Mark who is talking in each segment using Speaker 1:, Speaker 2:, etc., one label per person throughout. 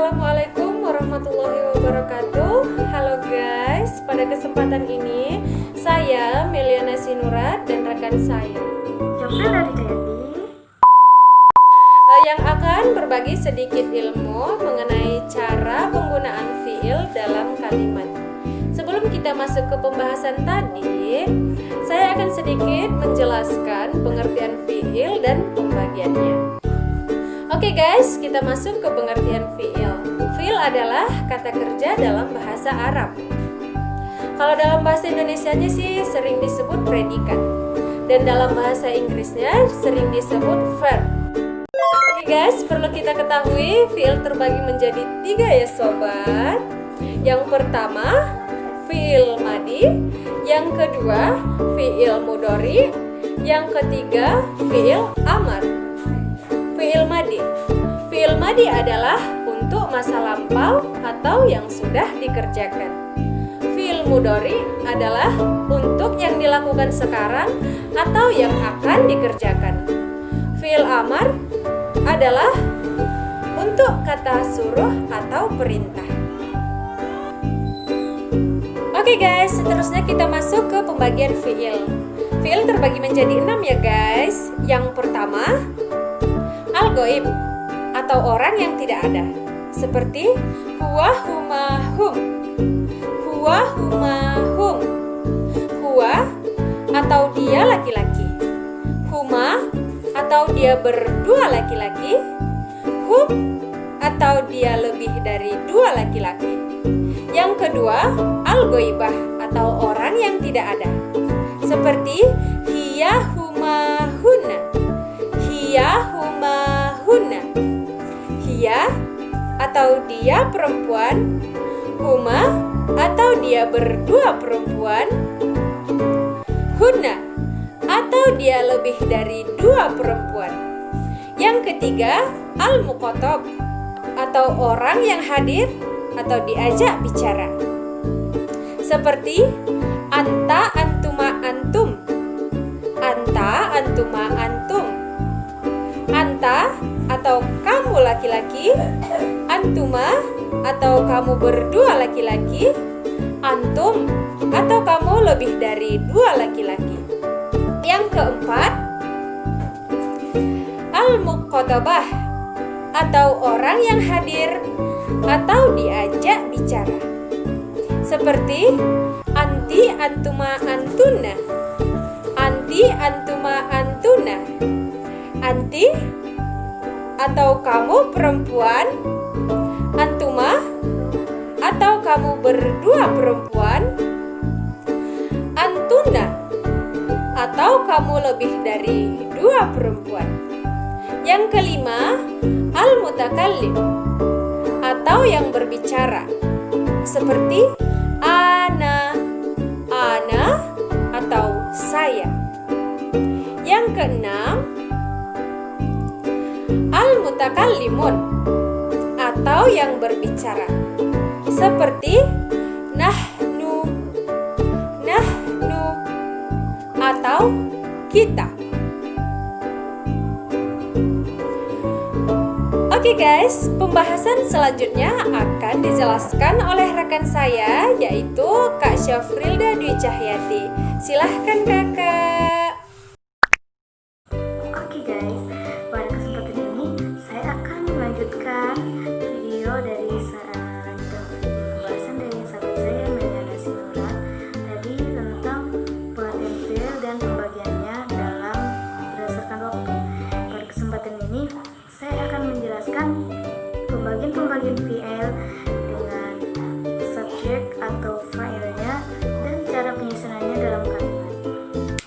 Speaker 1: Assalamualaikum warahmatullahi wabarakatuh. Halo guys, pada kesempatan ini saya Meliana Sinurat dan rekan saya
Speaker 2: Jofril dari Jayati
Speaker 1: yang akan berbagi sedikit ilmu mengenai cara penggunaan fiil dalam kalimat. Sebelum kita masuk ke pembahasan tadi, saya akan sedikit menjelaskan pengertian fiil dan pembagiannya. Oke guys, kita masuk ke pengertian fiil. Fiil adalah kata kerja dalam bahasa Arab. Kalau dalam bahasa Indonesianya sih sering disebut predikat, dan dalam bahasa Inggrisnya sering disebut verb. Oke guys, perlu kita ketahui fiil terbagi menjadi 3 ya sobat. Yang pertama, fiil madi. Yang kedua, fiil mudhari. Yang ketiga, fiil amar. Fiil madi. Fiil madi adalah untuk masa lampau atau yang sudah dikerjakan. Fiil mudhari adalah untuk yang dilakukan sekarang atau yang akan dikerjakan. Fiil amar adalah untuk kata suruh atau perintah. Oke guys, seterusnya kita masuk ke pembagian fiil. Fiil terbagi menjadi 6 ya guys. Yang pertama, al-ghaib atau orang yang tidak ada, seperti huwa, huma, hum. Huwa, huma, hum. Huwa atau dia laki-laki. Huma atau dia berdua laki-laki. Hum atau dia lebih dari 2 laki-laki. Yang kedua, al-ghaibah atau orang yang tidak ada, seperti hiya, huma, hunna. Hiya, huma, hunna. Hiya atau dia perempuan. Huma atau dia berdua perempuan. Hunna atau dia lebih dari 2 perempuan. Yang ketiga, al-muqatab atau orang yang hadir atau diajak bicara, seperti anta, antuma, antum. Anta, antuma, antum. Anta atau kamu laki-laki. Antuma atau kamu berdua laki-laki. Antum atau kamu lebih dari 2 laki-laki. Yang keempat, al-muqatabah atau orang yang hadir atau diajak bicara, seperti anti, antuma, antuna. Anti, antuma, antuna. Anti atau kamu perempuan. Antuma atau kamu berdua perempuan. Antuna atau kamu lebih dari 2 perempuan. Yang kelima, al-mutakallim atau yang berbicara, seperti ana, atau saya. Yang keenam, al-mutakallimun atau yang berbicara, seperti nahnu atau kita. Oke guys, pembahasan selanjutnya akan dijelaskan oleh rekan saya, yaitu Kak Syafrilda Dwi Cahyati. Silahkan kakak.
Speaker 2: Oke guys, pada kesempatan ini saya akan melanjutkan video dari pembahasan dari sahabat saya Meliana Sinurat tadi tentang pengertian fiil dan pembagiannya dalam berdasarkan waktu. Pada kesempatan ini saya akan menjelaskan pembagian fiil dengan subjek atau failnya dan cara penyusunannya dalam kalimat.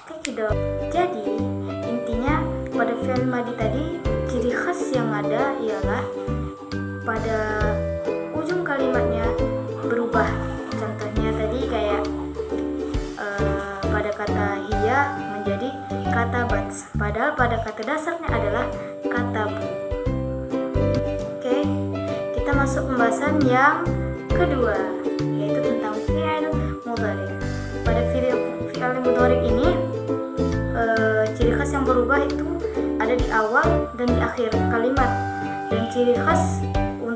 Speaker 2: Oke dok. Jadi intinya pada fiil madi tadi ciri khas yang ada ialah pada ujung kalimatnya berubah. Contohnya tadi kayak pada kata hiya menjadi kata bats, padahal pada kata dasarnya adalah kata bu. Oke, kita masuk pembahasan yang kedua, yaitu tentang fi'il mudhari. Pada fi'il mudhari ini ciri khas yang berubah itu ada di awal dan di akhir kalimat, dan ciri khas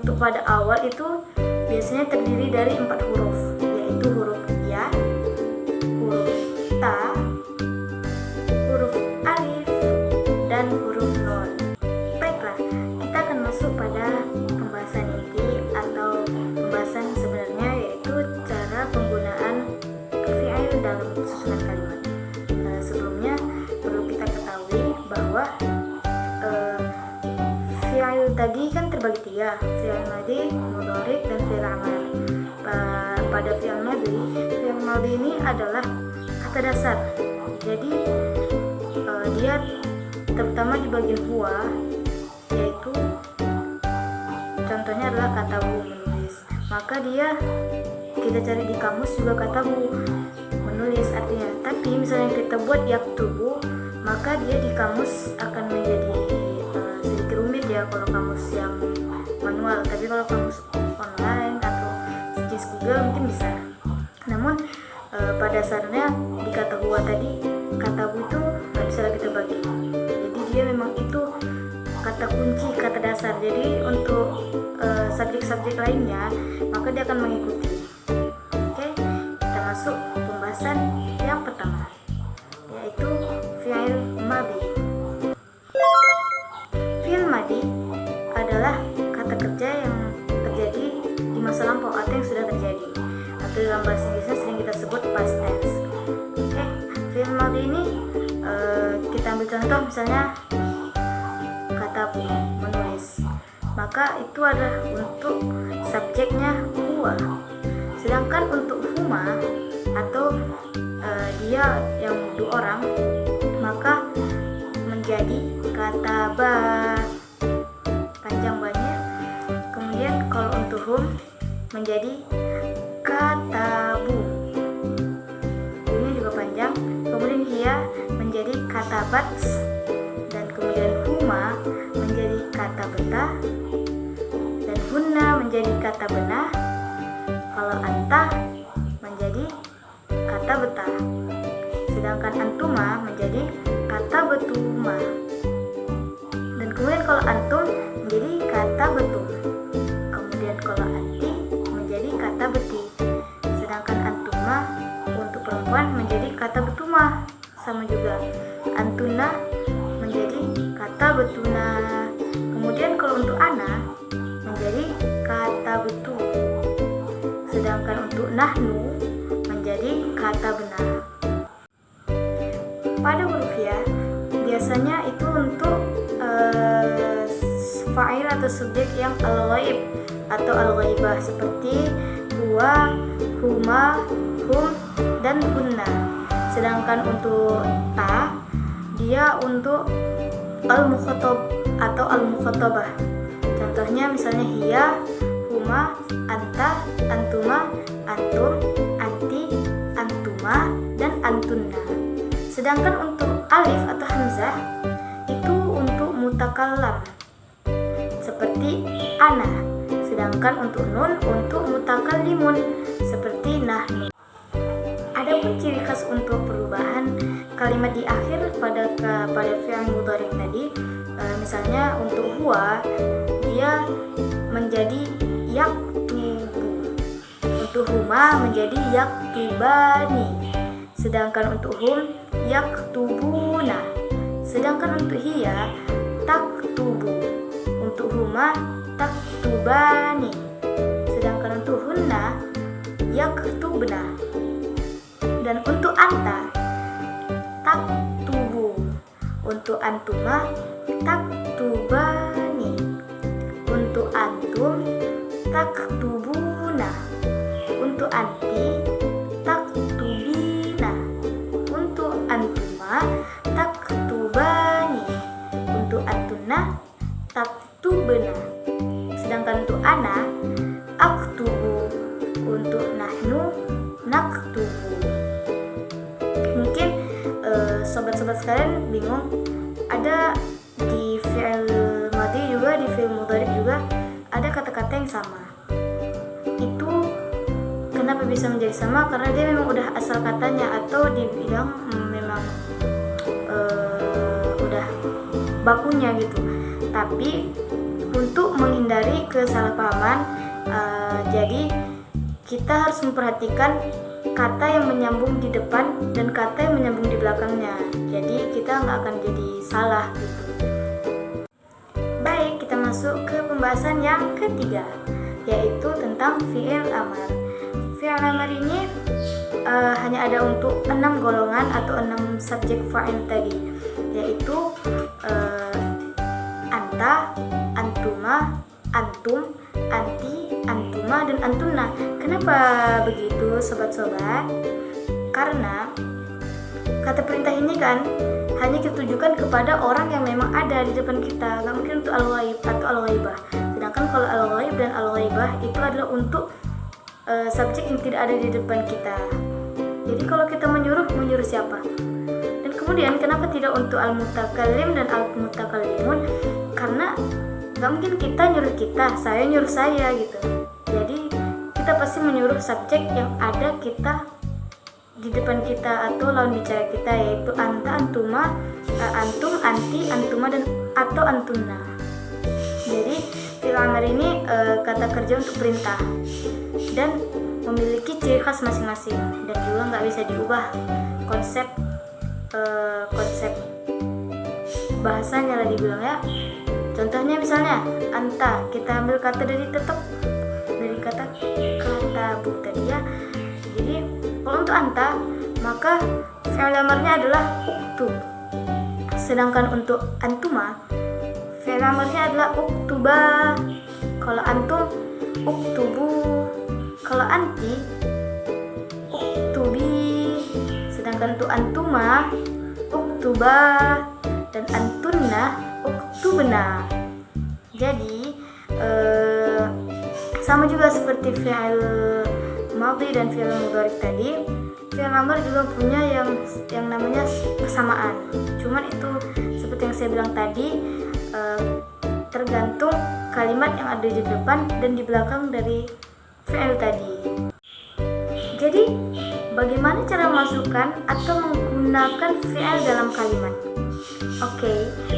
Speaker 2: untuk untuk pada awal itu biasanya terdiri dari 4 huruf, yaitu huruf ya, huruf ta, huruf alif, dan huruf nun. Baiklah, kita akan masuk pada pembahasan inti atau pembahasan sebenarnya, yaitu cara penggunaan fi'il dalam susunan kalimat. Sebelumnya perlu kita ketahui bahwa fi'il tadi kan terbagi 3, fi'il madhi, mudhari, dan fi'il amar. Pada fi'il madhi ini adalah kata dasar. Jadi dia terutama di bagian huwa, yaitu contohnya adalah kata bu, menulis. Maka dia kita cari di kamus juga kata bu, menulis artinya. Tapi misalnya kita buat yaktubu, maka dia di kamus akan menjadi sedikit rumit ya kalau kamus yang manual. Tapi kalau kamus online atau jenis Google mungkin bisa. Namun pada dasarnya di kata huwa tadi, kata bu itu nggak bisa lagi terbagi. Jadi dia memang itu kata kunci, kata dasar. Jadi untuk subjek-subjek lainnya maka dia akan mengikuti. Oke, kita masuk pembahasan yang pertama, yaitu fi'il madhi. Fi'il madhi adalah kata kerja yang terjadi di masa lampau atau yang sudah terjadi, atau dalam bahasa Inggrisnya sering kita sebut past tense. Oke, fi'il madhi ini kita ambil contoh misalnya kata bu, menulis. Maka itu adalah untuk subjeknya huwa. Sedangkan untuk huma atau dia yang 2 orang, maka menjadi kata ba, panjang banyak. Kemudian kalau untuk hum menjadi kata bu, ini juga panjang. Kemudian hia menjadi kata bats, dan kemudian huma menjadi kata betah, dan hunna menjadi kata benah. Kalau anta menjadi kata betah, sedangkan antuma menjadi kata betuma, dan kemudian kalau antum menjadi kata betum. Kemudian kalau anti menjadi kata beti, sedangkan antuma untuk perempuan menjadi kata betuma. Sama juga antuna menjadi kata betuna. Kemudian kalau untuk ana menjadi kata betu, sedangkan untuk nahnu menjadi kata benar. Pada huruf ya biasanya itu untuk fa'il atau subjek yang al-ghaib atau al-ghaibah, seperti huwa, huma, hum, dan hunna. Sedangkan untuk ta, dia untuk al-mukhatab atau al-mukhatabah. Contohnya misalnya hiya, huma, anta, antuma, antum, anti, antuma, dan antunna. Sedangkan untuk alif atau hamzah itu untuk mutakallam, seperti ana. Sedangkan untuk nun untuk mutakallimun, seperti nahnu. Adapun ciri khas untuk perubahan kalimat di akhir pada fi'il mudhari tadi, misalnya untuk huwa dia menjadi yaktubu, untuk huma menjadi yaktubani, sedangkan untuk hum yaktubuna, sedangkan untuk hiya taktubu, untuk huma taktubani, sedangkan untuk hunna yaktubna, dan untuk anta taktubu, untuk antuma taktubani, untuk antum taktubuna, untuk anti taktubina, untuk antuma taktubani, untuk antunna taktubna, sedangkan untuk ana aktubu, untuk nahnu naktubu. Mungkin sobat-sobat sekalian bingung, ada di fi'il madhi juga, di fi'il mudhari juga ada kata-kata yang sama. Itu kenapa bisa menjadi sama? Karena dia memang udah asal katanya atau dibilang memang udah bakunya gitu. Tapi untuk menghindari kesalahpahaman, jadi kita harus memperhatikan kata yang menyambung di depan dan kata yang menyambung di belakangnya. Jadi kita nggak akan jadi salah gitu. Baik, kita masuk ke pembahasan yang ketiga, yaitu tentang fi'il amar. Fi'il amar ini hanya ada untuk 6 golongan atau 6 subjek fa'il tadi, yaitu anta, antuma, antum, anti, antuma, dan antuna. Kenapa begitu sobat-sobat? Karena kata perintah ini kan hanya ditujukan kepada orang yang memang ada di depan kita, nggak mungkin untuk al-ghaib atau al-ghaibah. Sedangkan kalau al-ghaib dan al-ghaibah itu adalah untuk subjek yang tidak ada di depan kita. Jadi kalau kita menyuruh siapa? Dan kemudian kenapa tidak untuk al-mutakallim dan al-mutakallimun? Karena nggak mungkin kita nyuruh kita, saya nyuruh saya gitu. Jadi kita pasti menyuruh subjek yang ada kita di depan kita atau lawan bicara kita, yaitu anta, antuma, antum, anti, antuma, dan atau antuna. Jadi fi'il amar ini kata kerja untuk perintah dan memiliki ciri khas masing-masing dan juga nggak bisa diubah konsep bahasanya lah dibilang ya. Contohnya misalnya anta, kita ambil kata dari tetap dari kata bu tadi ya. Jadi kalau untuk anta maka fi'il amarnya adalah uktub. Sedangkan untuk antuma fi'il amarnya adalah uktuba. Kalau antum uktubu. Kalau anti uktubi. Sedangkan untuk antuma uktuba dan antunna uktubna. Jadi sama juga seperti fi'il madhi dan fi'il mudhari tadi, fi'il amar juga punya yang namanya kesamaan. Cuman itu seperti yang saya bilang tadi, tergantung kalimat yang ada di depan dan di belakang dari fi'il tadi. Jadi bagaimana cara memasukkan atau menggunakan fi'il dalam kalimat? Oke,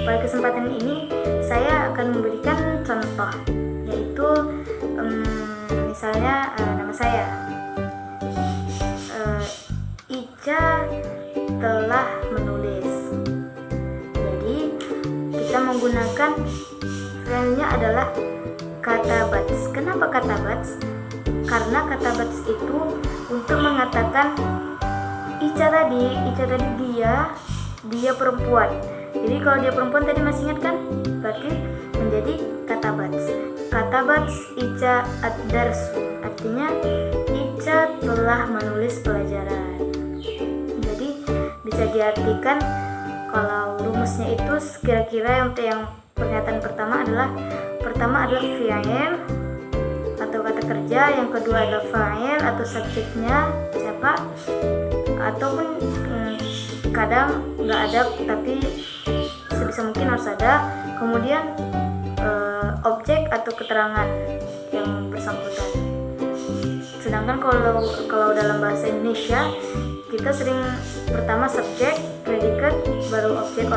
Speaker 2: pada kesempatan ini saya akan memberikan contoh, yaitu misalnya nama saya Ica telah menulis. Jadi kita menggunakan fi'ilnya adalah katabats. Kenapa katabats? Karena katabats itu untuk mengatakan Ica tadi dia perempuan. Jadi kalau dia perempuan tadi masih ingat kan? Berarti menjadi katabats. Katabats Ica ad-darsu, artinya Ica telah menulis pelajaran. Jadi bisa diartikan kalau rumusnya itu kira-kira yang pernyataan pertama adalah fi'il atau kata kerja, yang kedua adalah fa'il atau subjeknya siapa, ataupun kadang nggak ada tapi sebisa mungkin harus ada, kemudian objek atau keterangan yang bersangkutan. Sedangkan kalau dalam bahasa Indonesia kita sering pertama subjek, predikat, baru objek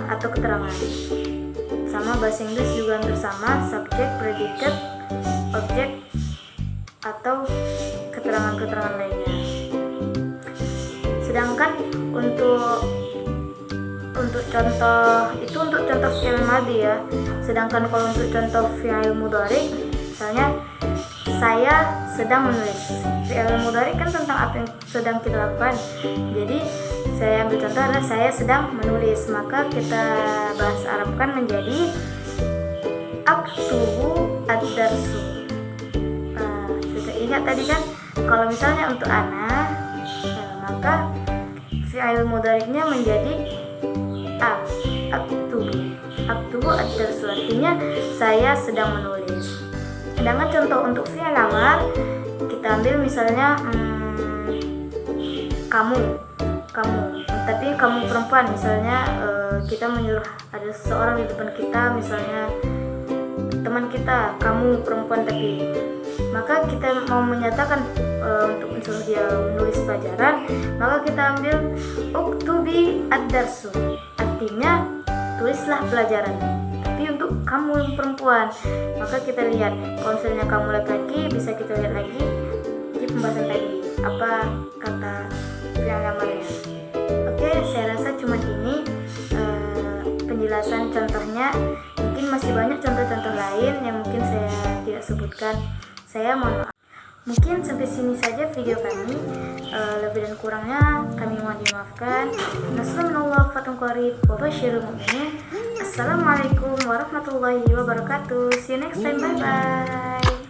Speaker 2: atau keterangan. Sama bahasa Inggris juga hampir sama, subjek, predikat, objek atau keterangan-keterangan lainnya. Sedangkan untuk contoh itu untuk contoh fi'il madhi ya. Sedangkan kalau untuk contoh fi'il mudhari, misalnya saya sedang menulis. Fi'il mudhari kan tentang apa yang sedang kita lakukan. Jadi saya ambil contoh adalah saya sedang menulis, maka kita bahasa Arabkan menjadi aktubu ad-darsu. Sudah ingat tadi kan, kalau misalnya untuk ana, maka fi'il mudhari'nya menjadi aktubu ad-darsu, artinya saya sedang menulis. Sedangkan contoh untuk fi'il amar, kita ambil misalnya kamu, tapi kamu perempuan, misalnya kita menyuruh ada seseorang di depan kita, misalnya teman kita, kamu perempuan tapi, maka kita mau menyatakan untuk mensuruh dia menulis pelajaran, maka kita ambil uktubi ad-darsu, artinya tulislah pelajaran. Tapi untuk kamu perempuan. Maka kita lihat, kalau misalnya kamu laki-laki, bisa kita lihat lagi di pembahasan tadi apa kata yang lamarnya. Oke, saya rasa cuma ini penjelasan contohnya. Mungkin masih banyak contoh-contoh lain yang mungkin saya tidak sebutkan. Saya mohon maaf. Mungkin sampai sini saja video kami. Lebih dan kurangnya kami mohon dimaafkan. Assalamualaikum warahmatullahi wabarakatuh. See you next time. Bye bye.